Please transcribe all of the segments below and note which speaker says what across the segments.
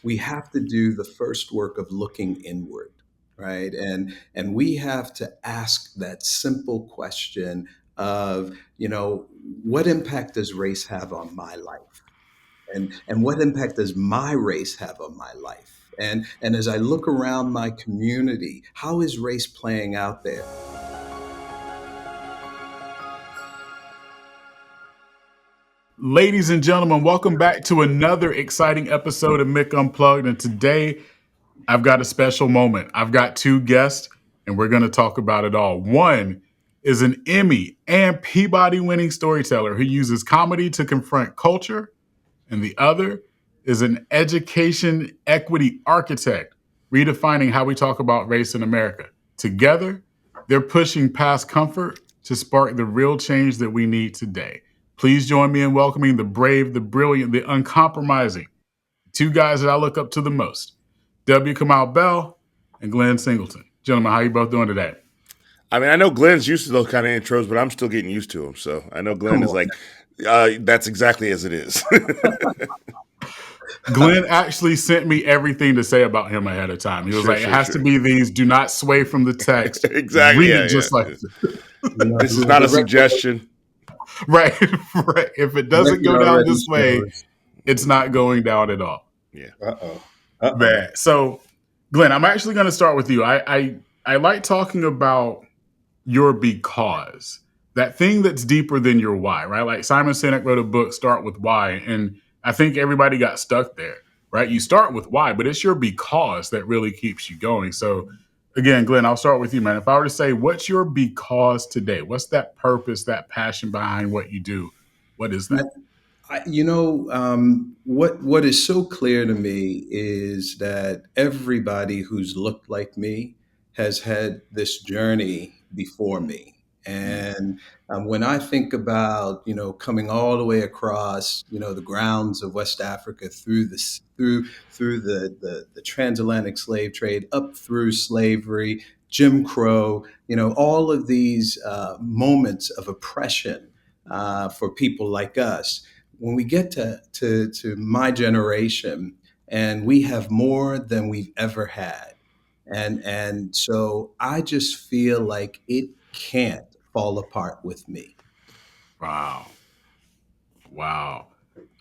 Speaker 1: we have to do the first work of looking inward, right? And we have to ask that simple question of, what impact does race have on my life? And what impact does my race have on my life? And as I look around my community, how is race playing out there?
Speaker 2: Ladies and gentlemen, welcome back to another exciting episode of Mick Unplugged. And today I've got a special moment. I've got two guests, and we're going to talk about it all. One is an Emmy and Peabody winning storyteller who uses comedy to confront culture, and the other is an education equity architect, redefining how we talk about race in America. Together, they're pushing past comfort to spark the real change that we need today. Please join me in welcoming the brave, the brilliant, the uncompromising two guys that I look up to the most, Kamau Bell and Glenn Singleton. Gentlemen, how you both doing today?
Speaker 3: I mean, I know Glenn's used to those kind of intros, but I'm still getting used to them. So I know Glenn
Speaker 1: Come
Speaker 3: is
Speaker 1: on.
Speaker 3: like, that's exactly as it is.
Speaker 2: Glenn actually sent me everything to say about him ahead of time. He was
Speaker 3: Sure,
Speaker 2: like, it
Speaker 3: sure,
Speaker 2: has to
Speaker 3: sure.
Speaker 2: be these. Do not sway from the text.
Speaker 3: Exactly.
Speaker 2: Read
Speaker 3: Yeah,
Speaker 2: it
Speaker 3: yeah.
Speaker 2: just like
Speaker 3: This is not
Speaker 1: The
Speaker 3: a
Speaker 1: record,
Speaker 3: suggestion.
Speaker 2: right, right. If it
Speaker 1: the
Speaker 2: doesn't
Speaker 1: record
Speaker 2: go down
Speaker 1: already
Speaker 2: this way,
Speaker 1: shows.
Speaker 2: it's not going down at all.
Speaker 3: Yeah.
Speaker 1: Uh-oh. Uh-oh.
Speaker 2: Man. So, Glenn, I'm actually going to start with you. I like talking about your because, that thing that's deeper than your why, right? Like Simon Sinek wrote a book, Start with Why, and I think everybody got stuck there, right? You start with why, but it's your because that really keeps you going. So, again, Glenn, I'll start with you, man. If I were to say, what's your because today? What's that purpose, that passion behind what you do? What is that?
Speaker 1: What is so clear to me is that everybody who's looked like me has had this journey before me. And when I think about, coming all the way across, the grounds of West Africa through the transatlantic slave trade, up through slavery, Jim Crow, all of these moments of oppression for people like us, when we get to my generation, and we have more than we've ever had, and so I just feel like it can't fall apart with me.
Speaker 2: Wow. Wow.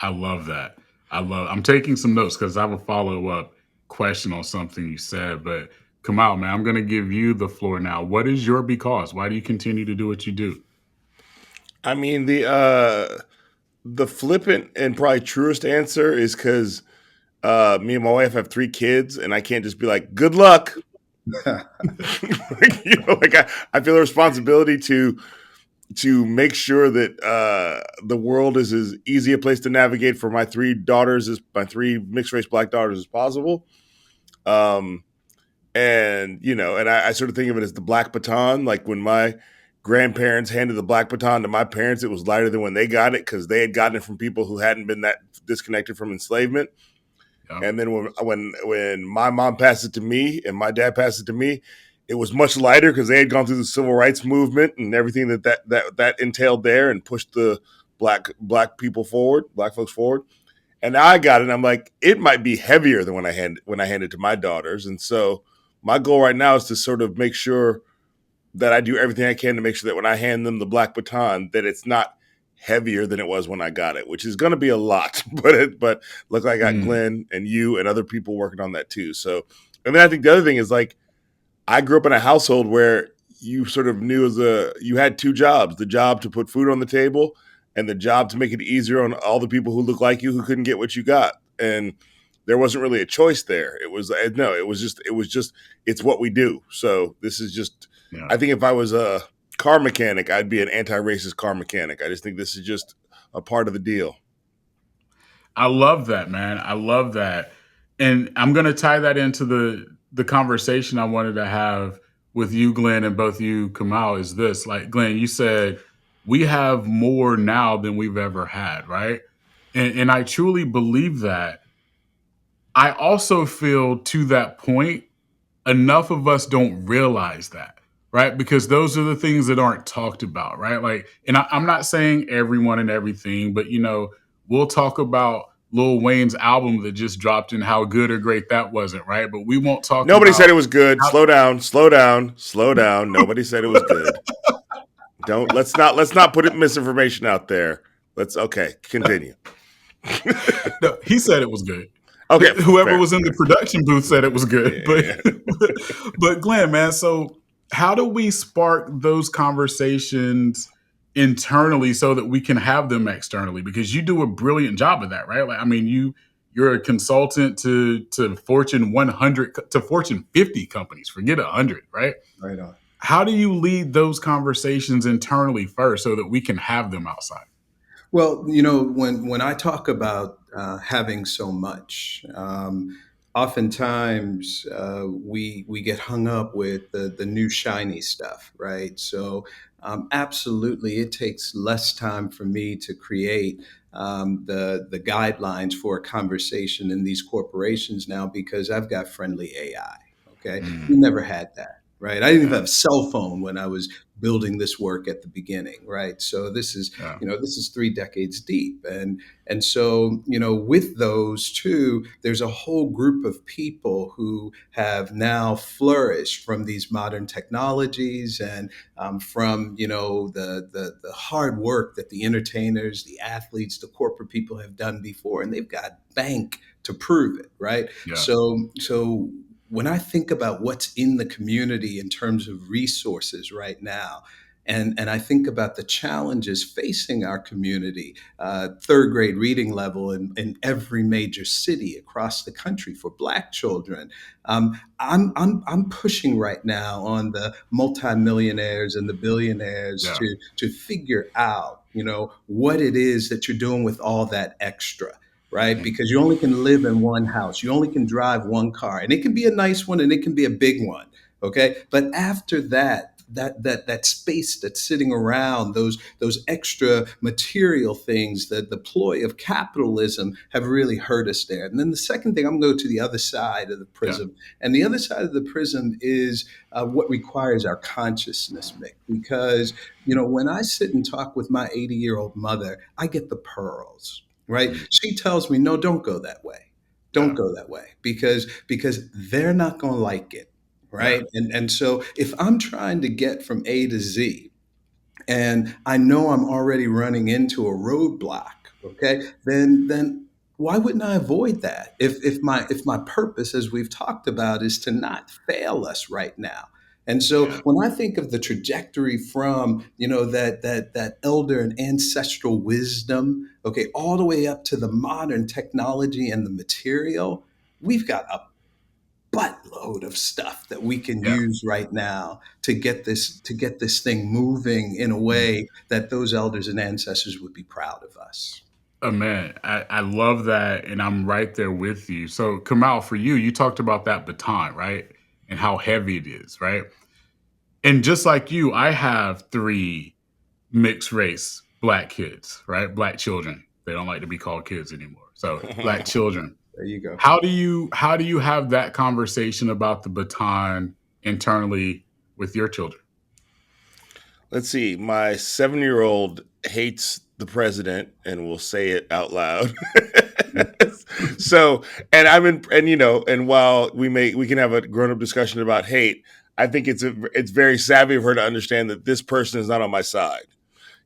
Speaker 2: I love that. I'm taking some notes because I have a follow-up question on something you said, but Kamal, man, I'm going to give you the floor now. What is your because? Why do you continue to do what you do?
Speaker 3: I mean, the flippant and probably truest answer is because me and my wife have 3 kids, and I can't just be like, good luck. I feel a responsibility to make sure that the world is as easy a place to navigate for my 3 daughters, as my 3 mixed race Black daughters, as possible. Um, and I sort of think of it as the Black Baton. Like when my grandparents handed the Black Baton to my parents, it was lighter than when they got it because they had gotten it from people who hadn't been that disconnected from enslavement.
Speaker 2: Yep.
Speaker 3: And then when my mom passed it to me and my dad passed it to me, it was much lighter because they had gone through the civil rights movement and everything that entailed there, and pushed the black people forward, black folks forward. And now I got it. And I'm like, it might be heavier than when I hand it to my daughters. And so my goal right now is to sort of make sure that I do everything I can to make sure that when I hand them the Black Baton, that it's not heavier than it was when I got it, which is going to be a lot. But look, I got Glenn and you and other people working on that too. So, and then I think the other thing is, like, I grew up in a household where you sort of knew you had 2 jobs: the job to put food on the table and the job to make it easier on all the people who look like you who couldn't get what you got. And there wasn't really a choice there. It was no, it was just it's what we do. So this is just,
Speaker 2: Yeah.
Speaker 3: I think if I was a car mechanic, I'd be an anti-racist car mechanic. I just think this is just a part of the deal.
Speaker 2: I love that, man. I love that. And I'm going to tie that into the conversation I wanted to have with you, Glenn, and both you, Kamal, is this. Like, Glenn, you said we have more now than we've ever had, right? And I truly believe that. I also feel, to that point, enough of us don't realize that, right? Because those are the things that aren't talked about, right? Like, and I'm not saying everyone and everything, but we'll talk about Lil Wayne's album that just dropped and how good or great that wasn't, right? But we won't talk
Speaker 3: Nobody
Speaker 2: about
Speaker 3: said it was good.
Speaker 2: how.
Speaker 3: Slow down, slow down, slow down. Nobody said it was good. Don't let's not put misinformation out there. Let's okay, continue.
Speaker 2: No, he said it was good.
Speaker 3: Okay,
Speaker 2: Whoever
Speaker 3: fair,
Speaker 2: was in the
Speaker 3: fair.
Speaker 2: production booth said it was good. But
Speaker 3: Yeah.
Speaker 2: but Glenn, man, so how do we spark those conversations internally so that we can have them externally? Because you do a brilliant job of that, right? Like, I mean, you're a consultant to Fortune 100 to Fortune 50 companies. Forget 100, right?
Speaker 1: Right on.
Speaker 2: How do you lead those conversations internally first so that we can have them outside?
Speaker 1: Well, when I talk about having so much, oftentimes we get hung up with the new shiny stuff, right? So, absolutely, it takes less time for me to create the guidelines for a conversation in these corporations now because I've got friendly AI. Okay, we
Speaker 2: Mm,
Speaker 1: never had that. Right. I didn't even
Speaker 2: yeah,
Speaker 1: have a cell phone when I was building this work at the beginning. Right. So this is
Speaker 2: yeah,
Speaker 1: this is 3 decades deep, and so with those two, there's a whole group of people who have now flourished from these modern technologies and from the hard work that the entertainers, the athletes, the corporate people have done before, and they've got bank to prove it, right?
Speaker 2: yeah,
Speaker 1: So when I think about what's in the community in terms of resources right now, and I think about the challenges facing our community, third grade reading level in every major city across the country for Black children. I'm pushing right now on the multimillionaires and the billionaires
Speaker 2: yeah.
Speaker 1: to figure out, what it is that you're doing with all that extra. Right,
Speaker 2: Mhm.
Speaker 1: because you only can live in one house, you only can drive one car, and it can be a nice one, and it can be a big one. Okay, but after that space that's sitting around, those extra material things, the ploy of capitalism have really hurt us there. And then the second thing, I'm going to go to the other side of the
Speaker 2: Yeah.
Speaker 1: prism, and the other side of the prism is what requires our consciousness, Mick. Because when I sit and talk with my 80-year-old mother, I get the pearls. Right?
Speaker 2: Mm,
Speaker 1: She tells me, no, don't go that way. Don't
Speaker 2: yeah.
Speaker 1: go that way because they're not going to like it,
Speaker 2: Yeah.
Speaker 1: right? And so if I'm trying to get from A to Z and I know I'm already running into a roadblock, okay, then why wouldn't I avoid that? If my purpose, as we've talked about, is to not fail us right now. And so
Speaker 2: Yeah.
Speaker 1: when I think of the trajectory from that elder and ancestral wisdom, okay, all the way up to the modern technology and the material, we've got a buttload of stuff that we can
Speaker 2: Yeah.
Speaker 1: use right now to get this thing moving in a
Speaker 2: Mm.
Speaker 1: way that those elders and ancestors would be proud of us.
Speaker 2: Oh man, I love that, and I'm right there with you. So, Kamal, for you, you talked about that baton, right, and how heavy it is, right? And just like you, I have three mixed race Black kids, right? Black children. They don't like to be called kids anymore. So, Black children.
Speaker 1: There you go.
Speaker 2: How do you have that conversation about the baton internally with your children?
Speaker 3: Let's see. My 7-year-old hates the president and will say it out loud. So, and I'm in, and and while we can have a grown up discussion about hate, I think it's very savvy of her to understand that this person is not on my side.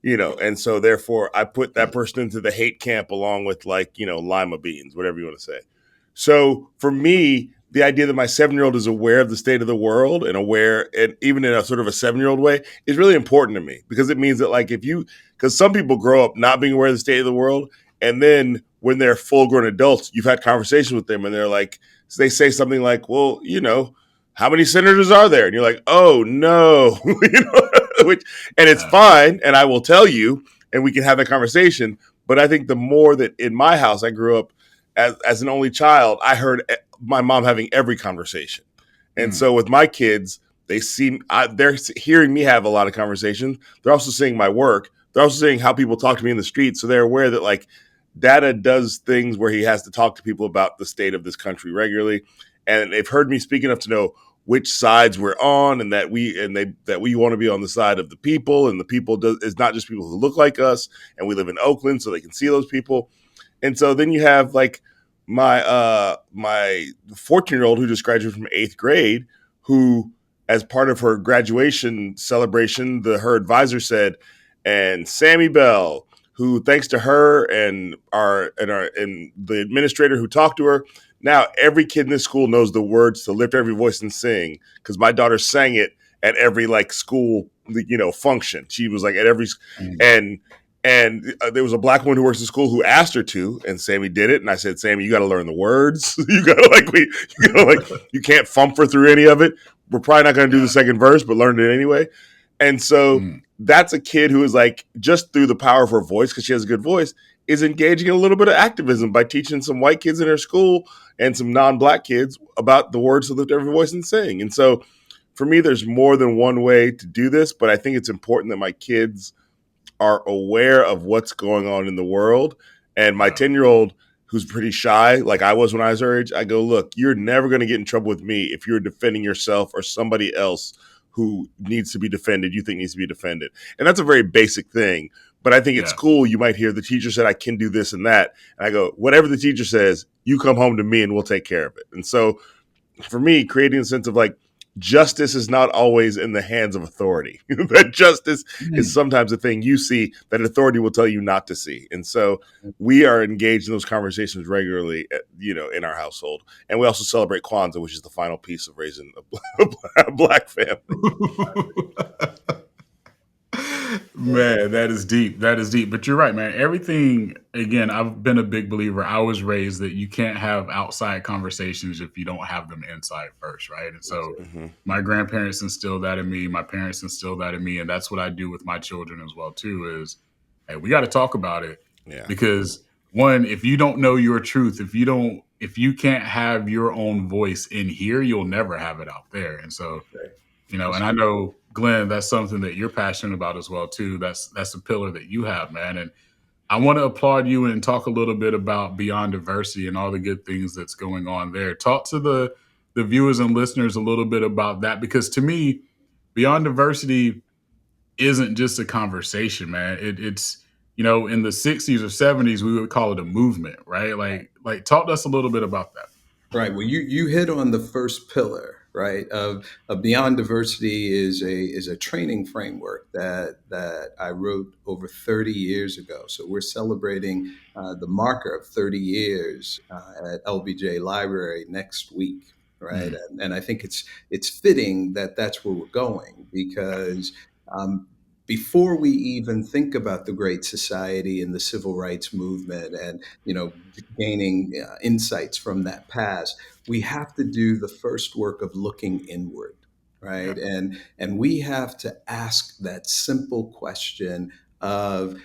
Speaker 3: And so therefore I put that person into the hate camp along with, like, lima beans, whatever you want to say. So for me, the idea that my 7-year-old is aware of the state of the world and aware, and even in a sort of a 7-year-old way, is really important to me, because it means that, like, because some people grow up not being aware of the state of the world, and then when they're full grown adults, you've had conversations with them and they're like, they say something like, well, how many senators are there? And you're like, oh no, which, and it's
Speaker 2: Uh,
Speaker 3: fine. And I will tell you, and we can have that conversation. But I think the more that in my house, I grew up as an only child, I heard my mom having every conversation. And
Speaker 2: mm,
Speaker 3: so with my kids, they're hearing me have a lot of conversations. They're also seeing my work. They're also seeing how people talk to me in the street. So they're aware that, like, Dada does things where he has to talk to people about the state of this country regularly. And they've heard me speak enough to know which sides we're on, and that we want to be on the side of the people, and the people is not just people who look like us, and we live in Oakland, so they can see those people. And so then you have like my 14-year-old who just graduated from 8th grade, who as part of her graduation celebration, her advisor said, and Sammy Bell, who thanks to her and the administrator who talked to her, now every kid in this school knows the words to lift every voice and sing, because my daughter sang it at every like school function. She was like at every
Speaker 2: Mm.
Speaker 3: and there was a black woman who works in school who asked her to, and Sammy did it. And I said, Sammy, you got to learn the words. You can't fumfer through any of it. We're probably not going to do the
Speaker 2: Yeah.
Speaker 3: second verse, but learn it anyway. And so
Speaker 2: Mm.
Speaker 3: that's a kid who is like, just through the power of her voice, because she has a good voice, is engaging in a little bit of activism by teaching some white kids in her school and some non-black kids about the words to lift every voice and sing. And so for me, there's more than one way to do this, but I think it's important that my kids are aware of what's going on in the world. And my
Speaker 2: Yeah.
Speaker 3: 10-year-old, who's pretty shy, like I was when I was her age, I go, look, you're never going to get in trouble with me if you're defending yourself or somebody else who needs to be defended, you think needs to be defended. And that's a very basic thing. But I think at
Speaker 2: Yeah.
Speaker 3: school, you might hear the teacher said, I can do this and that. And I go, whatever the teacher says, you come home to me and we'll take care of it. And so for me, creating a sense of like justice is not always in the hands of authority. That justice is
Speaker 1: Mm.
Speaker 3: sometimes a thing you see that authority will tell you not to see. And so we are engaged in those conversations regularly, in our household. And we also celebrate Kwanzaa, which is the final piece of raising a black family.
Speaker 2: Man, that is deep. That is deep. But you're right, man. Everything, again, I've been a big believer. I was raised that you can't have outside conversations if you don't have them inside first, right? And so
Speaker 3: Mm-hmm.
Speaker 2: my grandparents instilled that in me. My parents instilled that in me. And that's what I do with my children as well, too, is, hey, we got to talk about it.
Speaker 3: Yeah.
Speaker 2: Because one, if you don't know your truth, if you can't have your own voice in here, you'll never have it out there. And so
Speaker 1: Right.
Speaker 2: and I know, Glenn, that's something that you're passionate about as well too. That's a pillar that you have, man. And I want to applaud you and talk a little bit about Beyond Diversity and all the good things that's going on there. Talk to the viewers and listeners a little bit about that, because to me, Beyond Diversity isn't just a conversation, man. It's in the 60s or 70s we would call it a movement, right? Like talk to us a little bit about that.
Speaker 1: Right. Well, you hit on the first pillar, right? Of Beyond Diversity is a training framework that I wrote over 30 years ago. So we're celebrating the marker of 30 years at LBJ Library next week, right?
Speaker 2: Mm,
Speaker 1: And I think it's fitting that that's where we're going because. Before we even think about the Great Society and the Civil Rights Movement and gaining insights from that past, we have to do the first work of looking inward,
Speaker 2: yeah.
Speaker 1: right? And we have to ask that simple question of,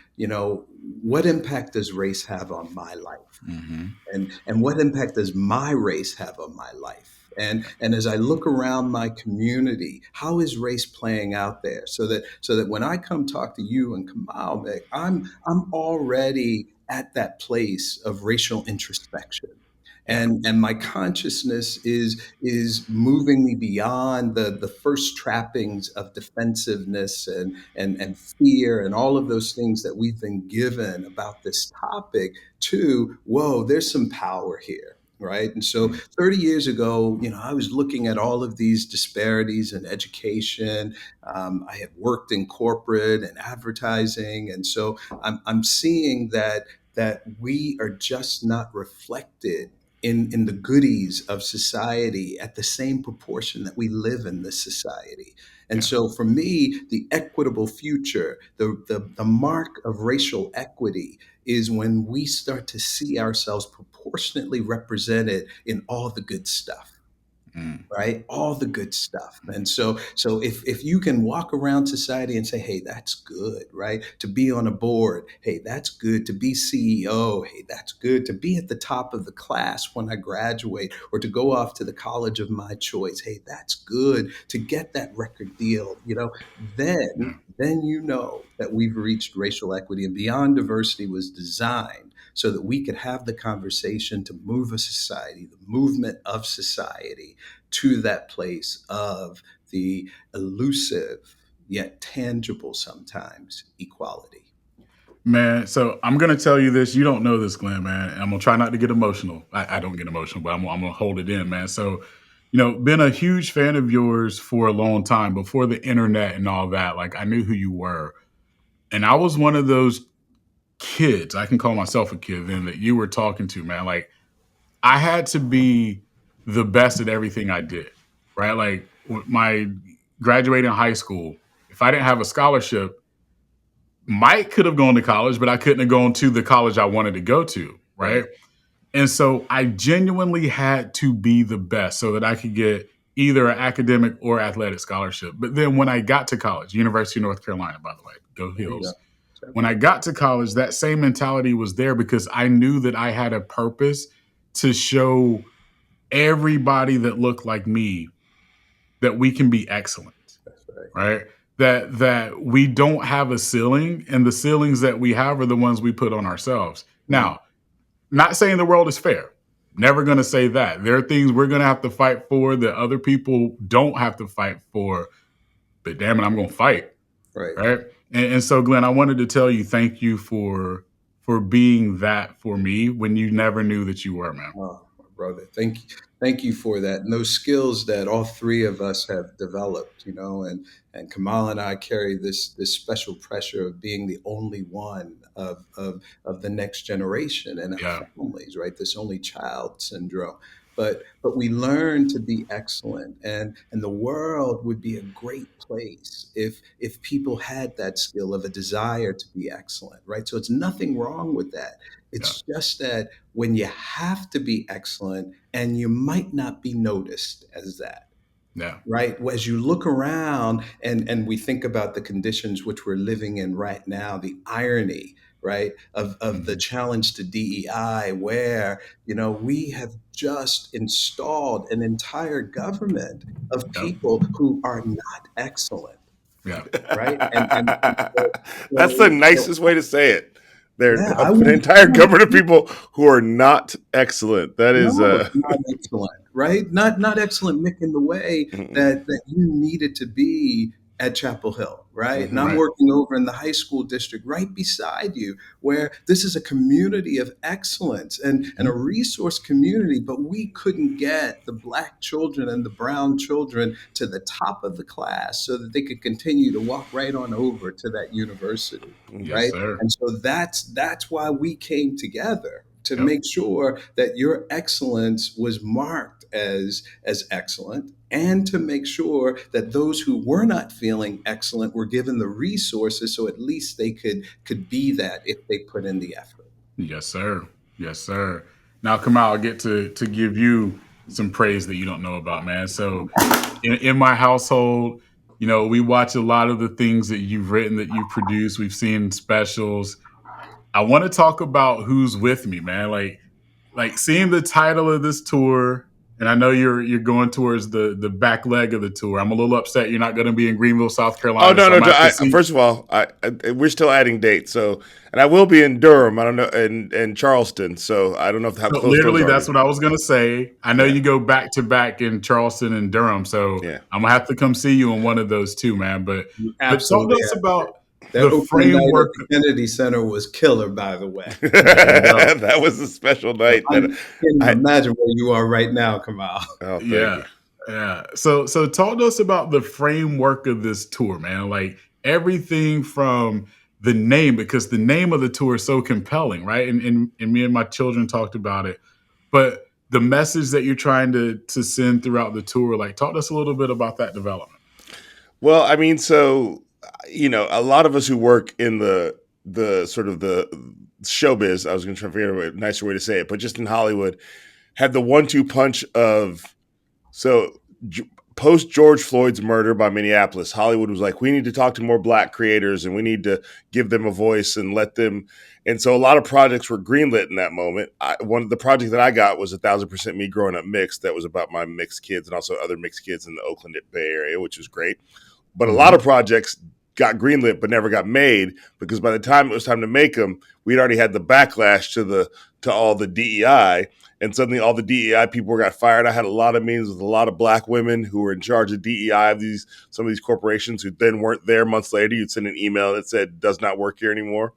Speaker 1: what impact does race have on my life?
Speaker 2: Mm-hmm.
Speaker 1: And what impact does my race have on my life? And as I look around my community, how is race playing out there? So that when I come talk to you and Kamau, Mick, I'm already at that place of racial introspection.
Speaker 2: Yeah.
Speaker 1: And my consciousness is moving me beyond the first trappings of defensiveness and fear and all of those things that we've been given about this topic to, whoa, there's some power here. Right. And so
Speaker 2: Mm,
Speaker 1: 30 years ago, I was looking at all of these disparities in education. I had worked in corporate and advertising. And so I'm seeing that we are just not reflected in the goodies of society at the same proportion that we live in this society. And
Speaker 2: yeah.
Speaker 1: so for me, the equitable future, the mark of racial equity is when we start to see ourselves proportionately represented in all the good stuff,
Speaker 2: Mm,
Speaker 1: right? All the good stuff. And so if you can walk around society and say, hey, that's good, right? To be on a board, hey, that's good. To be CEO, hey, that's good. To be at the top of the class when I graduate, or to go off to the college of my choice, hey, that's good. To get that record deal,
Speaker 2: yeah.
Speaker 1: then that we've reached racial equity. And Beyond Diversity was designed so that we could have the conversation to move a society, the movement of society, to that place of the elusive yet tangible sometimes equality.
Speaker 2: Man, so I'm gonna tell you this. You don't know this, Glenn, man. And I'm gonna try not to get emotional. I don't get emotional, but I'm gonna hold it in, man. So, been a huge fan of yours for a long time before the internet and all that. Like I knew who you were, and I was one of those kids. I can call myself a kid then that you were talking to, man. Like I had to be the best at everything I did, right? Like my graduating high school, if I didn't have a scholarship, might could have gone to college, but I couldn't have gone to the college I wanted to go to, right?
Speaker 1: Right.
Speaker 2: And so I genuinely had to be the best so that I could get either an academic or athletic scholarship. But then when I got to college, University of North Carolina, by the way, go
Speaker 1: There you
Speaker 2: Hills.
Speaker 1: go.
Speaker 2: When I got to college, that same mentality was there because I knew that I had a purpose to show everybody that looked like me that we can be excellent,
Speaker 1: That's right.
Speaker 2: right? That we don't have a ceiling, and the ceilings that we have are the ones we put on ourselves. Now, not saying the world is fair. Never going to say that. There are things we're going to have to fight for that other people don't have to fight for. But damn it, I'm going to fight,
Speaker 1: Right.
Speaker 2: right? And so, Glenn, I wanted to tell you thank you for being that for me when you never knew that you were, man.
Speaker 1: Oh, my brother, thank you for that. And those skills that all three of us have developed, and Kamal and I carry this special pressure of being the only one of the next generation and our
Speaker 2: Yeah,
Speaker 1: families, right? This only child syndrome. But we learn to be excellent, and the world would be a great place if people had that skill of a desire to be excellent, right? So it's nothing wrong with that.
Speaker 2: yeah,
Speaker 1: It's just that when you have to be excellent and you might not be noticed as that,
Speaker 2: yeah.
Speaker 1: right? As you look around and we think about the conditions which we're living in right now, the irony, right, of the
Speaker 2: Mhm.
Speaker 1: challenge to DEI, where, we have just installed an entire government of
Speaker 2: Yep,
Speaker 1: people who are not excellent,
Speaker 2: yeah,
Speaker 1: right? And so,
Speaker 3: That's the
Speaker 1: so
Speaker 3: nicest way to say it. They're
Speaker 1: yeah,
Speaker 3: an entire government of people who are not excellent. That is
Speaker 1: No, not excellent, right? Not excellent, Mick, in the way that you needed to be at Chapel Hill, right? And I'm
Speaker 2: right.
Speaker 1: working over in the high school district right beside you, where this is a community of excellence and a
Speaker 2: Mhm.
Speaker 1: resource community, but we couldn't get the black children and the brown children to the top of the class so that they could continue to walk right on over to that university,
Speaker 2: Yes,
Speaker 1: right?
Speaker 2: sir.
Speaker 1: And so that's why we came together to
Speaker 2: Yep.
Speaker 1: make sure that your excellence was marked as excellent, and to make sure that those who were not feeling excellent were given the resources so at least they could be that if they put in the effort.
Speaker 2: Yes, sir. Yes, sir. Now, Kamal, I'll get to give you some praise that you don't know about, man. So, in my household, we watch a lot of the things that you've written, that you've produced. We've seen specials. I want to talk about who's with me, man. Like seeing the title of this tour, and I know you're going towards the back leg of the tour. I'm a little upset you're not going to be in Greenville, South
Speaker 3: Oh
Speaker 2: Carolina,
Speaker 3: no,
Speaker 2: so
Speaker 3: no!
Speaker 2: I'm gonna have to see.
Speaker 3: First of all, we're still adding dates. So, and I will be in Durham. I don't know, and Charleston. So I don't know how
Speaker 2: So
Speaker 3: close those
Speaker 2: literally,
Speaker 3: are to
Speaker 2: that's
Speaker 3: you.
Speaker 2: what I was gonna say. I know
Speaker 3: Yeah,
Speaker 2: you go back to back in Charleston and Durham, so
Speaker 3: yeah.
Speaker 2: I'm gonna have to come see you in one of those two, man.
Speaker 1: You
Speaker 2: But talk to
Speaker 1: absolutely
Speaker 2: us
Speaker 1: have
Speaker 2: about
Speaker 1: that
Speaker 2: the
Speaker 1: opening night at
Speaker 2: framework.
Speaker 1: the Kennedy Center was killer, by the way.
Speaker 2: There you go.
Speaker 3: That was a special
Speaker 1: So
Speaker 3: night.
Speaker 1: I
Speaker 3: That
Speaker 1: can't even
Speaker 3: I.
Speaker 1: imagine where you are right now, Kamal.
Speaker 3: Oh, thank
Speaker 2: Yeah,
Speaker 3: you.
Speaker 2: yeah. So talk to us about the framework of this tour, man. Like everything from the name, because the name of the tour is so compelling, right? And me and my children talked about it, but the message that you're trying to send throughout the tour, like talk to us a little bit about that development.
Speaker 3: Well, I mean, so a lot of us who work in the sort of the showbiz. I was going to try to figure out a nicer way to say it, but just in Hollywood, had the one-two punch of so post George Floyd's murder by Minneapolis, Hollywood was like, we need to talk to more black creators and we need to give them a voice and let them. And so a lot of projects were greenlit in that moment. One of the project that I got was 1,000% Me Growing Up Mixed. That was about my mixed kids and also other mixed kids in the Oakland Bay Area, which was great. But a lot
Speaker 2: Mm-hmm.
Speaker 3: of projects got greenlit but never got made because by the time it was time to make them, we'd already had the backlash to all the DEI, and suddenly all the DEI people got fired. I had a lot of meetings with a lot of black women who were in charge of DEI of some of these corporations who then weren't there months later. You'd send an email that said does not work here anymore.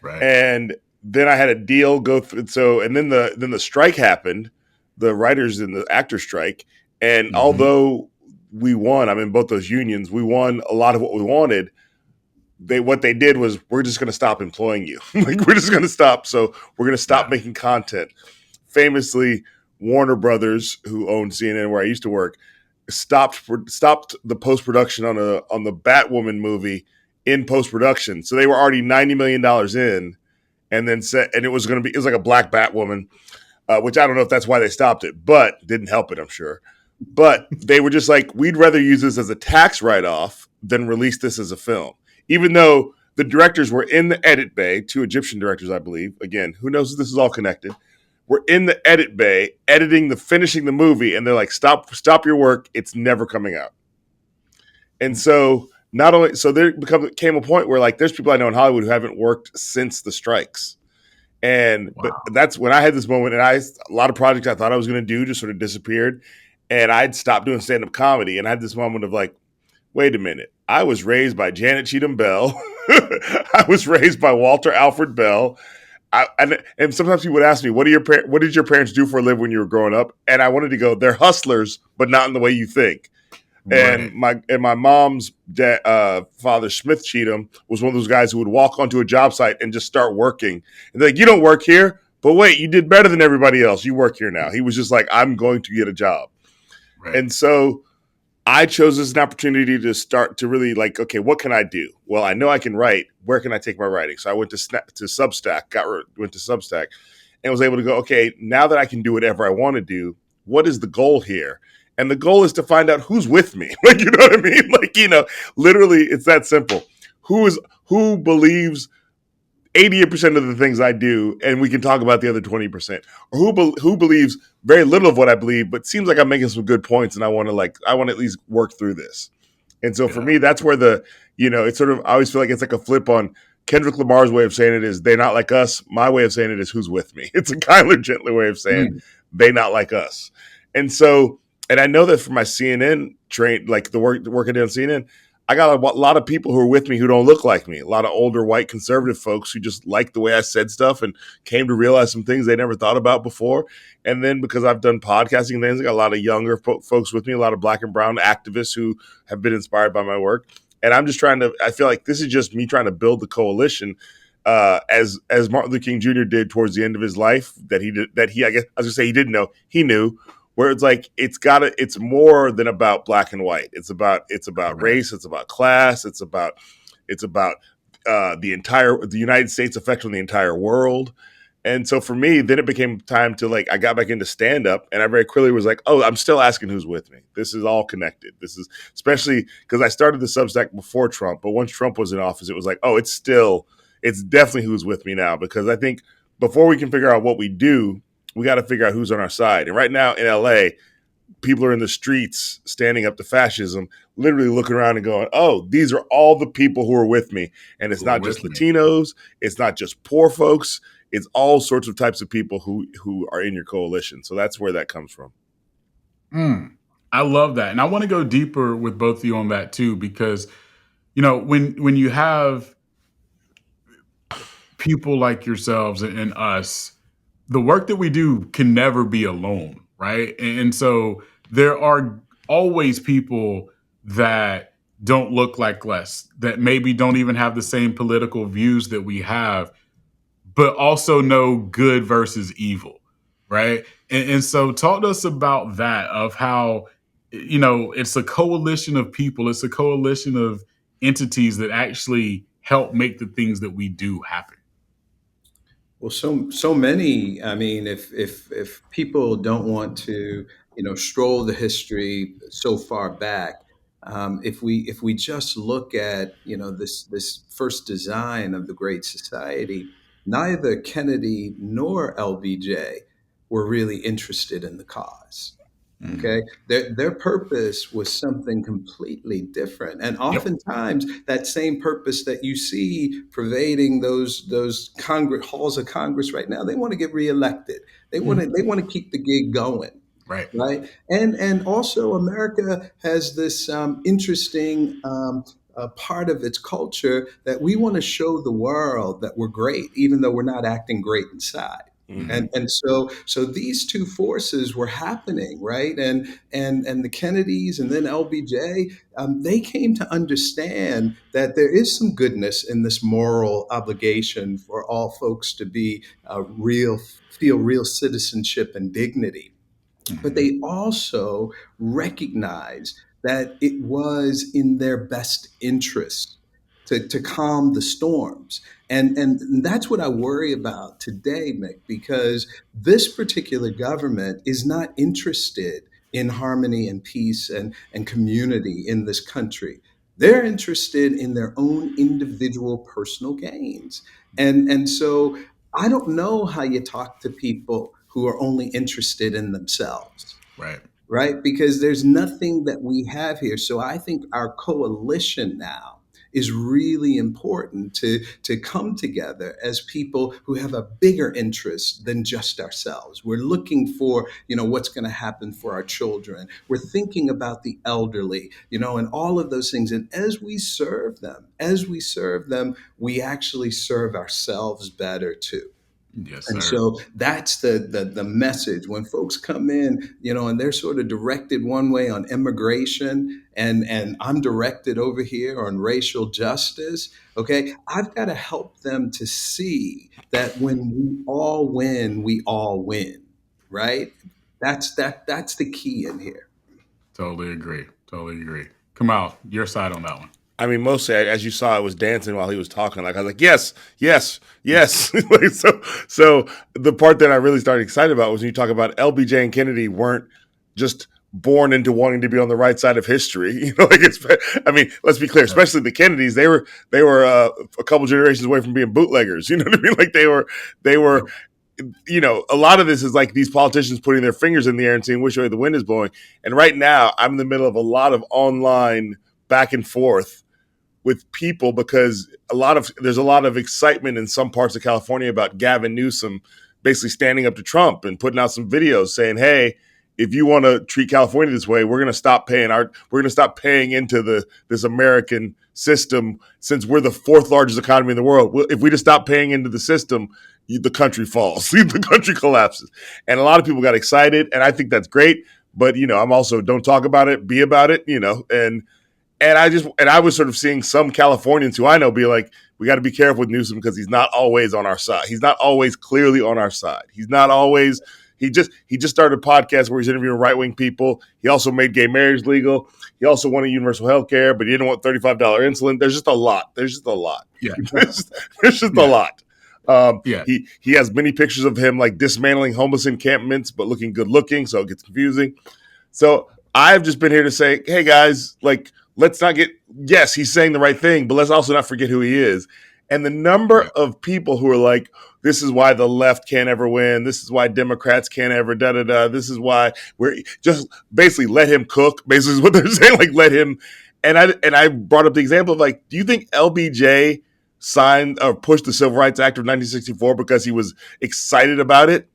Speaker 2: Right.
Speaker 3: And then I had a deal go through. So, and then the strike happened, the writers and the actor strike. And
Speaker 2: Hmm.
Speaker 3: although we won, I'm in both those unions, we won a lot of what we wanted. What they did was, we're just going to stop employing you. Like, we're just going to stop. So we're going to stop
Speaker 2: Yeah.
Speaker 3: making content. Famously, Warner Brothers, who owned CNN where I used to work, stopped the post production on the Batwoman movie in post production. So they were already $90 million in, and then said, and it was like a black Batwoman, which I don't know if that's why they stopped it, but didn't help it, I'm sure. But they were just like, we'd rather use this as a tax write off than release this as a film, even though the directors were in the edit bay, two Egyptian directors, I believe. Again, who knows if this is all connected? We're in the edit bay editing finishing the movie, and they're like, stop your work, it's never coming out. And so not only so there came a point where, like, there's people I know in Hollywood who haven't worked since the strikes. But
Speaker 2: Wow.
Speaker 3: that's when I had this moment, and a lot of projects I thought I was going to do just sort of disappeared, and I'd stopped doing stand up comedy, and I had this moment of like, wait a minute, I was raised by Janet Cheatham Bell, I was raised by Walter Alfred Bell. And sometimes people would ask me, what did your parents do for a living when you were growing up? And I wanted to go, they're hustlers, but not in the way you think. And
Speaker 2: Right.
Speaker 3: my mom's father, Smith Cheatham, was one of those guys who would walk onto a job site and just start working. And they're like, you don't work here, but wait, you did better than everybody else. You work here now. He was just like, I'm going to get a job.
Speaker 2: Right.
Speaker 3: And so I chose this as an opportunity to start to really, like, okay, what can I do? Well, I know I can write. Where can I take my writing? So I went to Substack, went to Substack, and was able to go, okay, now that I can do whatever I want to do, what is the goal here? And the goal is to find out who's with me. Like, you know what I mean? Like, literally, it's that simple. Who believes 80% of the things I do, and we can talk about the other 20%, or who believes very little of what I believe, but seems like I'm making some good points, and I want to at least work through this. And so for
Speaker 2: Yeah.
Speaker 3: me, that's where it's sort of, I always feel like it's like a flip on Kendrick Lamar's way of saying it is, they're not like us. My way of saying it is, who's with me? It's a kinder, gentler way of saying
Speaker 2: Mm.
Speaker 3: they not like us. And so, and I know that for my CNN train, like the work I did on CNN, I got a lot of people who are with me who don't look like me. A lot of older white conservative folks who just like the way I said stuff and came to realize some things they never thought about before. And then because I've done podcasting things, I got a lot of younger folks with me, a lot of black and brown activists who have been inspired by my work. And I'm just I feel like this is just me trying to build the coalition, as Martin Luther King Jr. did towards the end of his life, I guess I was gonna say he didn't know, he knew, where it's like, it's more than about black and white. It's about
Speaker 2: Right.
Speaker 3: race, it's about class, it's about the United States effect on the entire world. And so for me, then it became time to, like, I got back into stand up, and I very clearly was like, oh, I'm still asking who's with me. This is all connected. This is, especially because I started the Substack before Trump, but once Trump was in office, it was like, oh, it's definitely who's with me now, because I think before we can figure out what we do, we got to figure out who's on our side. And right now in LA, people are in the streets standing up to fascism, literally looking around and going, oh, these are all the people who are with me. And it's
Speaker 2: Who are
Speaker 3: not just
Speaker 2: with me?
Speaker 3: Latinos, it's not just poor folks, it's all sorts of types of people who are in your coalition. So that's where that comes from.
Speaker 2: Mm. I love that. And I want to go deeper with both of you on that too, because, when you have people like yourselves and us, the work that we do can never be alone, right? And so there are always people that don't look like us, that maybe don't even have the same political views that we have, but also know good versus evil, right? And so talk to us about that, of how, it's a coalition of people, it's a coalition of entities that actually help make the things that we do happen.
Speaker 1: Well, so many. I mean, if people don't want to, stroll the history so far back, if we just look at, this first design of the Great Society, neither Kennedy nor LBJ were really interested in the cause. Okay,
Speaker 2: Mhm.
Speaker 1: their purpose was something completely different, and
Speaker 2: Yep.
Speaker 1: oftentimes that same purpose that you see pervading those Congress halls of Congress right now, they want to get reelected. They want to keep the gig going,
Speaker 2: Right.
Speaker 1: right? And also America has this interesting a part of its culture that we want to show the world that we're great, even though we're not acting great inside.
Speaker 3: Mm-hmm.
Speaker 1: And so these two forces were happening, right? And the Kennedys and then LBJ, they came to understand that there is some goodness in this moral obligation for all folks to be feel real citizenship and dignity. But
Speaker 2: Mhm.
Speaker 1: they also recognize that it was in their best interest to calm the storms. And that's what I worry about today, Mick, because this particular government is not interested in harmony and peace and community in this country. They're interested in their own individual personal gains. And so I don't know how you talk to people who are only interested in themselves,
Speaker 2: Right.
Speaker 1: right? Because there's nothing that we have here. So I think our coalition now is really important to come together as people who have a bigger interest than just ourselves. We're looking for, what's going to happen for our children. We're thinking about the elderly, and all of those things. And as we serve them, we actually serve ourselves better too.
Speaker 2: Yes,
Speaker 1: And
Speaker 2: sir.
Speaker 1: so that's the message when folks come in, and they're sort of directed one way on immigration, and I'm directed over here on racial justice. Okay, I've got to help them to see that when we all win, right? That's the key in here.
Speaker 2: Totally agree. Totally agree. Kamau, your side on that one.
Speaker 3: I mean, mostly as you saw, I was dancing while he was talking. Like I was like, yes, yes, yes. Like, so the part that I really started excited about was when you talk about LBJ and Kennedy weren't just born into wanting to be on the right side of history. Like I mean, let's be clear.
Speaker 2: Right.
Speaker 3: Especially the Kennedys, they were a couple generations away from being bootleggers. You know what I mean? Like they were.
Speaker 2: Yep.
Speaker 3: A lot of this is like these politicians putting their fingers in the air and seeing which way the wind is blowing. And right now, I'm in the middle of a lot of online back and forth with people because there's a lot of excitement in some parts of California about Gavin Newsom basically standing up to Trump and putting out some videos saying, "Hey, if you want to treat California this way, we're going to stop paying into this American system since we're the fourth largest economy in the world. If we just stop paying into the system, the country falls, the country collapses." And a lot of people got excited, and I think that's great. But I'm also don't talk about it, be about it, and I was sort of seeing some Californians who I know be like, we got to be careful with Newsom because he's not always on our side. He's not always clearly on our side. He's not always. He just started a podcast where he's interviewing right wing people. He also made gay marriage legal. He also wanted universal health care, but he didn't want $35 insulin. There's just a lot.
Speaker 2: Yeah.
Speaker 3: There's just a
Speaker 2: Yeah.
Speaker 3: lot.
Speaker 2: Yeah.
Speaker 3: He has many pictures of him like dismantling homeless encampments, but looking good looking, so it gets confusing. So I've just been here to say, hey guys, like let's not get, yes, he's saying the right thing, but let's also not forget who he is. And the number
Speaker 2: Yeah.
Speaker 3: of people who are like, this is why the left can't ever win. This is why Democrats can't ever da da da. This is why we're just basically let him cook. Basically, is what they're saying. Like let him. And I brought up the example of like, do you think LBJ signed or pushed the Civil Rights Act of 1964 because he was excited about it?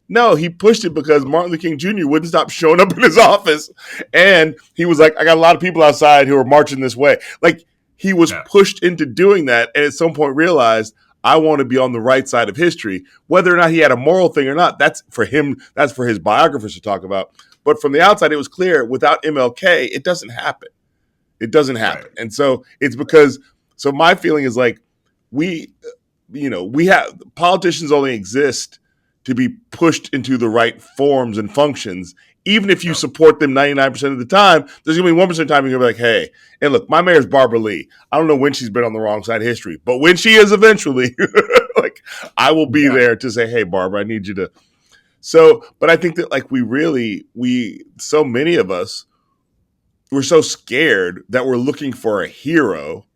Speaker 3: No, he pushed it because Martin Luther King Jr. wouldn't stop showing up in his office. And he was like, I got a lot of people outside who are marching this way. Like he was
Speaker 2: Yeah.
Speaker 3: pushed into doing that. And at some point realized, I want to be on the right side of history. Whether or not he had a moral thing or not, that's for him. That's for his biographers to talk about. But from the outside, it was clear without MLK, it doesn't happen. It doesn't
Speaker 2: Right.
Speaker 3: happen. And so it's because, so my feeling is like, we have politicians only exist to be pushed into the right forms and functions. Even if you
Speaker 2: Yep.
Speaker 3: support them 99% of the time, there's going to be 1% of the time you're going to be like, hey, and look, my mayor's Barbara Lee. I don't know when she's been on the wrong side of history, but when she is eventually, like I will be
Speaker 2: Yeah.
Speaker 3: there to say, hey, Barbara, I need you to. So, but I think that like so many of us, we're so scared that we're looking for a hero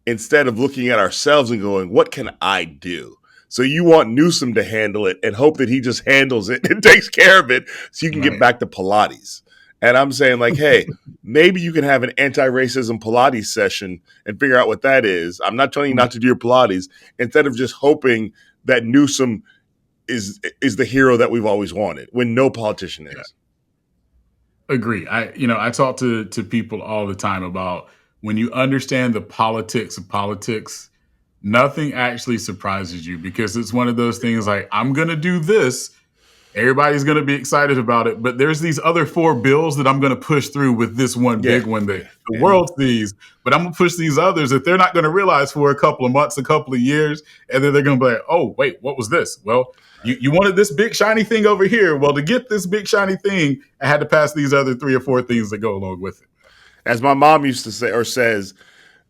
Speaker 3: instead of looking at ourselves and going, what can I do? So you want Newsom to handle it and hope that he just handles it and takes care of it so you can get
Speaker 2: Right.
Speaker 3: back to Pilates. And I'm saying like, hey, maybe you can have an anti-racism Pilates session and figure out what that is. I'm not telling you not to do your Pilates instead of just hoping that Newsom is the hero that we've always wanted when no politician is.
Speaker 2: Agree. I talk to people all the time about when you understand the politics of politics, nothing actually surprises you, because it's one of those things like, I'm going to do this. Everybody's going to be excited about it. But there's these other 4 bills that I'm going to push through with this one big one that the world sees. But I'm going to push these others that they're not going to realize for a couple of months, a couple of years. And then they're going to be like, oh, wait, what was this? Well, you wanted this big shiny thing over here. Well, to get this big shiny thing, I had to pass these other 3 or 4 things that go along with it.
Speaker 3: As my mom used to say, or says,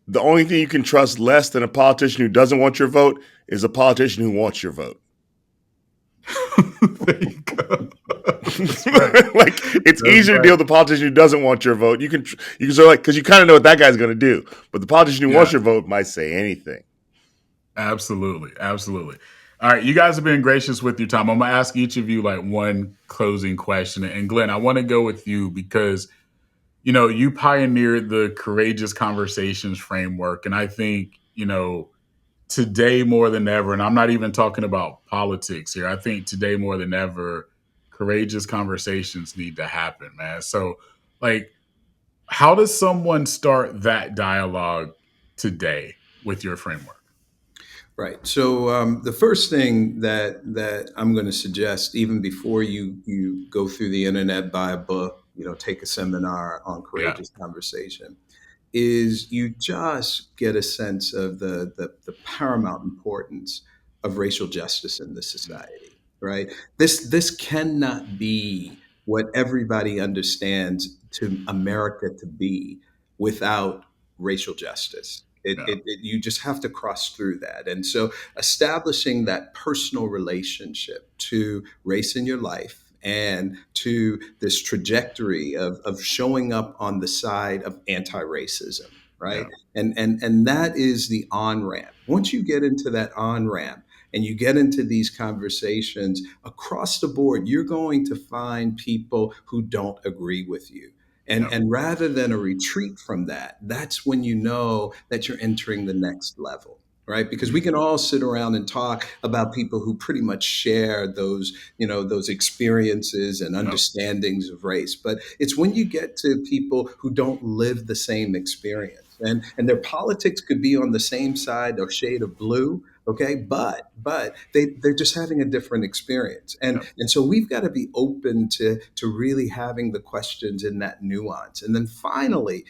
Speaker 3: the only thing you can trust less than a politician who doesn't want your vote is a politician who wants your vote.
Speaker 2: There you go.
Speaker 3: Right. Like, it's easier to deal with a politician who doesn't want your vote. You can sort of like, because you kind of know what that guy's going to do, but the politician who wants your vote might say anything.
Speaker 2: Absolutely. All right, you guys have been gracious with your time. I'm gonna ask each of you like one closing question, and Glenn, I want to go with you because you pioneered the courageous conversations framework, and I think today more than ever, and I'm not even talking about politics here. I think today more than ever, courageous conversations need to happen, man. So, like, how does someone start that dialogue today with your framework?
Speaker 1: Right. So the first thing that I'm going to suggest, even before you go through the internet, buy a book, take a seminar on courageous conversation, is you just get a sense of the paramount importance of racial justice in this society. Right. This cannot be what everybody understands to America to be without racial justice. You just have to cross through that. And so establishing that personal relationship to race in your life and to this trajectory of showing up on the side of anti-racism, right? And that is the on-ramp. Once you get into that on-ramp and you get into these conversations across the board, you're going to find people who don't agree with you. And rather than a retreat from that, that's when you know that you're entering the next level, right? Because we can all sit around and talk about people who pretty much share those experiences and understandings of race. But it's when you get to people who don't live the same experience. And their politics could be on the same side or shade of blue, okay, but they're just having a different experience, and so we've got to be open to really having the questions in that nuance. And then finally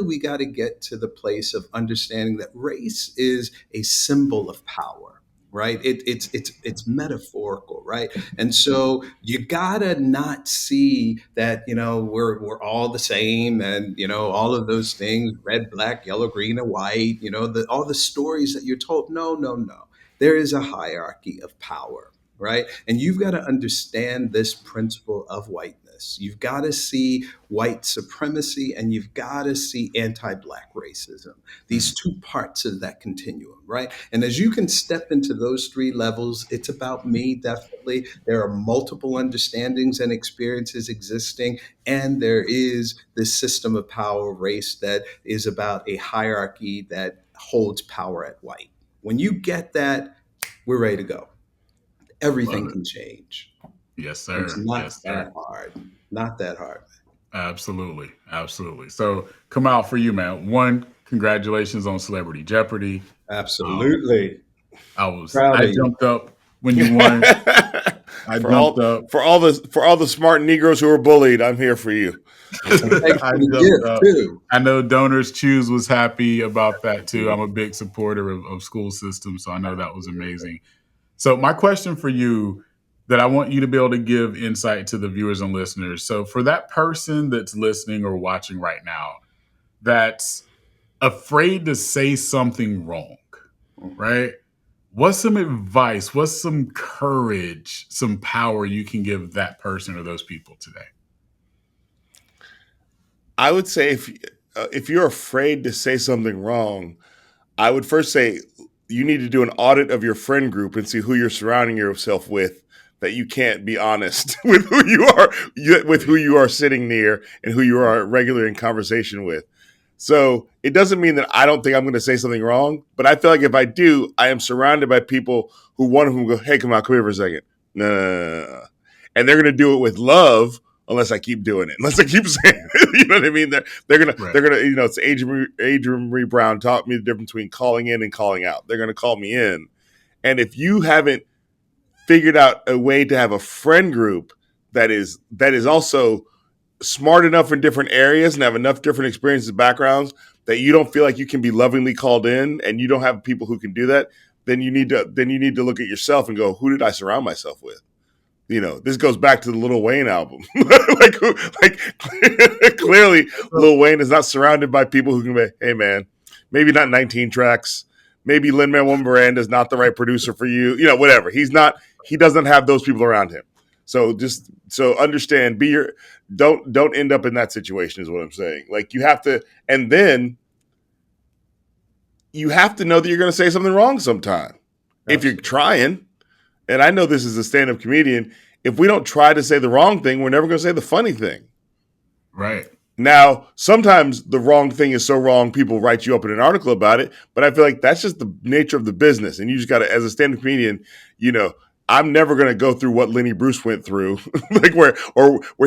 Speaker 1: we got to get to the place of understanding that race is a symbol of power, right? It's metaphorical, right? And so you gotta not see that we're all the same, and all of those things, red, black, yellow, green, and white, all the stories that you're told. No. There is a hierarchy of power, right? And you've got to understand this principle of whiteness. You've got to see white supremacy, and you've got to see anti-black racism. These 2 parts of that continuum, right? And as you can step into those 3 levels, it's about me, definitely. There are multiple understandings and experiences existing, and there is this system of power, race, that is about a hierarchy that holds power at white. When you get that, we're ready to go. Everything can change.
Speaker 2: Yes, sir.
Speaker 1: It's not that hard. Not that hard.
Speaker 2: Absolutely. So, Kamau, for you, man, 1, congratulations on Celebrity Jeopardy.
Speaker 1: Absolutely.
Speaker 2: I jumped up when you won. I jumped up
Speaker 3: for all the smart Negroes who were bullied. I'm here for you.
Speaker 2: I jumped up. Too. I know Donors Choose was happy about that too. I'm a big supporter of school systems, so I know that was amazing. So my question for you that I want you to be able to give insight to the viewers and listeners. So for that person that's listening or watching right now that's afraid to say something wrong, right? What's some advice, what's some courage, some power you can give that person or those people today?
Speaker 3: I would say if you're afraid to say something wrong, I would first say you need to do an audit of your friend group and see who you're surrounding yourself with, that you can't be honest with who you are sitting near and who you are regularly in conversation with. So it doesn't mean that I don't think I'm going to say something wrong, but I feel like if I do, I am surrounded by people who one of them go, hey, come here for a second. No. And they're going to do it with love unless I keep doing it, unless I keep saying it. You know what I mean?
Speaker 2: Right.
Speaker 3: They're gonna, you know, it's Adrian Marie Brown taught me the difference between calling in and calling out. They're gonna call me in, and if you haven't figured out a way to have a friend group that is also smart enough in different areas and have enough different experiences and backgrounds that you don't feel like you can be lovingly called in, and you don't have people who can do that, then you need to look at yourself and go, who did I surround myself with? You know, this goes back to the Lil Wayne album. Clearly, Lil Wayne is not surrounded by people who can be, hey man, maybe not 19 tracks. Maybe Lin-Manuel Miranda is not the right producer for you. You know, whatever. He doesn't have those people around him. So understand, don't end up in that situation is what I'm saying. Like, you have to, and then you have to know that you're going to say something wrong sometime. If you're trying, and I know this is a stand-up comedian, if we don't try to say the wrong thing, we're never going to say the funny thing.
Speaker 2: Right.
Speaker 3: Now, sometimes the wrong thing is so wrong, people write you up in an article about it, but I feel like that's just the nature of the business. And you just got to, as a stand-up comedian, you know, I'm never going to go through what Lenny Bruce went through, like where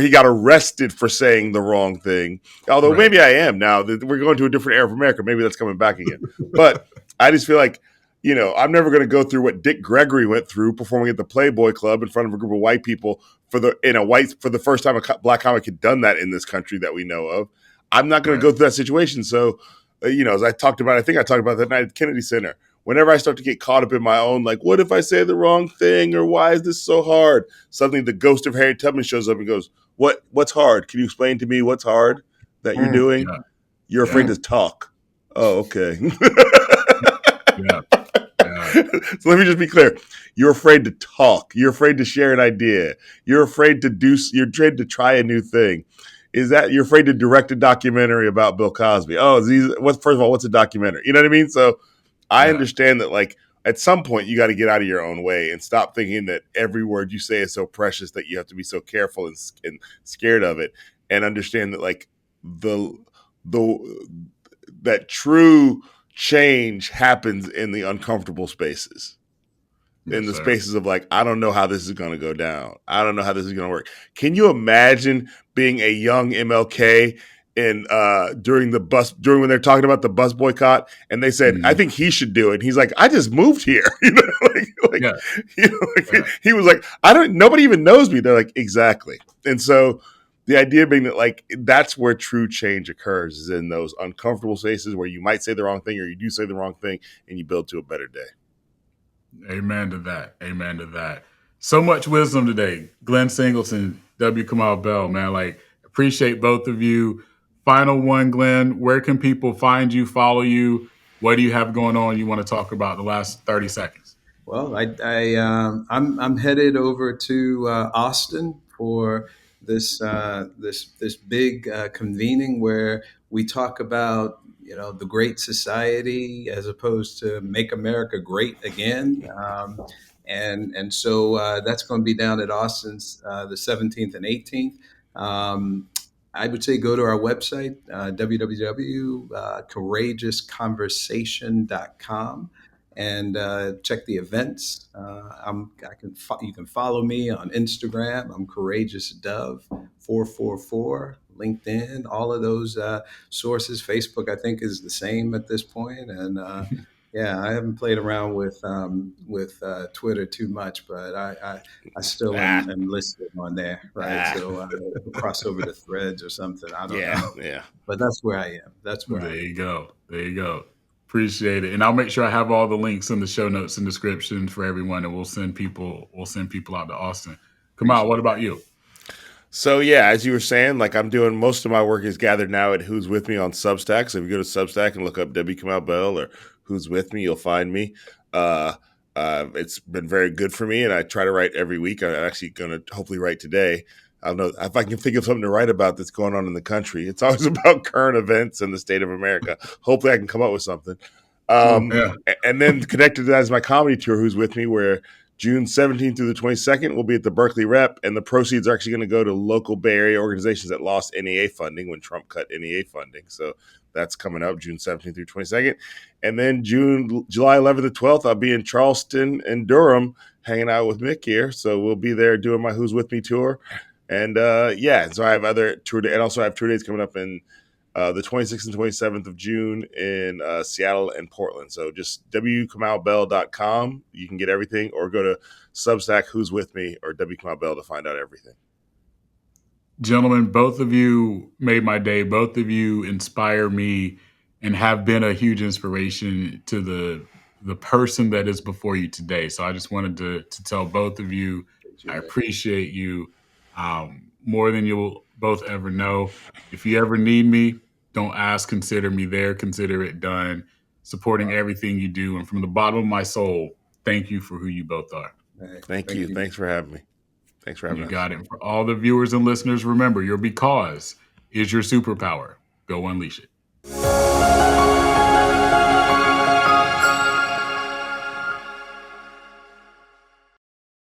Speaker 3: he got arrested for saying the wrong thing. Although maybe I am now that we're going to a different era of America.Maybe that's coming back again. But I just feel like, you know, I'm never going to go through what Dick Gregory went through performing at the Playboy Club in front of a group of white people for the first time a black comic had done that in this country that we know of. I'm not going to go through that situation. So, you know, as I talked about, I think I talked about that night at the Kennedy Center. Whenever I start to get caught up in my own, like, what if I say the wrong thing, or why is this so hard? Suddenly the ghost of Harriet Tubman shows up and goes, what's hard? Can you explain to me what's hard that you're doing?
Speaker 2: Yeah.
Speaker 3: You're afraid to talk. Oh, okay.
Speaker 2: Yeah.
Speaker 3: So let me just be clear. You're afraid to talk. You're afraid to share an idea. You're afraid to try a new thing. Is that you're afraid to direct a documentary about Bill Cosby? Oh, first of all, what's a documentary? You know what I mean? So I understand that, like, at some point you got to get out of your own way and stop thinking that every word you say is so precious that you have to be so careful and scared of it, and understand that, like, that true change happens in the uncomfortable spaces. In the spaces of, like, I don't know how this is going to go down. I don't know how this is going to work. Can you imagine being a young MLK during when they're talking about the bus boycott, and they said, I think he should do it. And he's like, I just moved here. You know, he was like, nobody even knows me. They're like, exactly. And so the idea being that, like, that's where true change occurs, is in those uncomfortable spaces where you might say the wrong thing, or you do say the wrong thing, and you build to a better day.
Speaker 2: Amen to that. Amen to that. So much wisdom today. Glenn Singleton, W. Kamau Bell, man. Like, appreciate both of you. Final one, Glenn. Where can people find you, follow you? What do you have going on you want to talk about the last 30 seconds?
Speaker 1: Well, I'm headed over to Austin for this big convening where we talk about, you know, the Great Society as opposed to Make America Great Again, and so that's going to be down at Austin's the 17th and 18th. I would say go to our website, www.courageousconversation.com, and check the events. You can follow me on Instagram. I'm Courageous Dove 444. LinkedIn, all of those sources. Facebook, I think, is the same at this point. And yeah, I haven't played around with Twitter too much, but I still am listed on there, right? So cross over to Threads or something. I don't know.
Speaker 3: Yeah.
Speaker 1: But that's where I am. That's where
Speaker 2: There you go. There you go. Appreciate it. And I'll make sure I have all the links in the show notes and description for everyone, and we'll send people out to Austin. Kamau, what about you?
Speaker 3: So yeah, as you were saying, like, I'm doing most of my work is gathered now at Who's With Me on Substack. So if you go to Substack and look up W. Kamau Bell or Who's With Me, you'll find me. It's been very good for me, and I try to write every week. I'm actually going to hopefully write today. I don't know if I can think of something to write about that's going on in the country. It's always about current events in the state of America. Hopefully I can come up with something. And then connected to that is my comedy tour, Who's With Me, where June 17th through the 22nd, we'll be at the Berkeley Rep, and the proceeds are actually going to go to local Bay Area organizations that lost NEA funding when Trump cut NEA funding. So that's coming up June 17th through 22nd. And then July 11th to 12th, I'll be in Charleston and Durham hanging out with Mick here. So we'll be there doing my Who's With Me tour. And so I have other tour and also I have tour dates coming up in the 26th and 27th of June in Seattle and Portland. So just wkamaubell.com. You can get everything, or go to Substack Who's With Me or wkamaubell to find out everything.
Speaker 2: Gentlemen, both of you made my day. Both of you inspire me and have been a huge inspiration to the person that is before you today. So I just wanted to tell both of you, I appreciate you more than you'll both ever know. If you ever need me, don't ask, consider me there, consider it done, supporting everything you do. And from the bottom of my soul, thank you for who you both are.
Speaker 3: Thank you. Thanks for having me. Thanks for having us.
Speaker 2: You got it. And for all the viewers and listeners, remember, your because is your superpower. Go unleash it.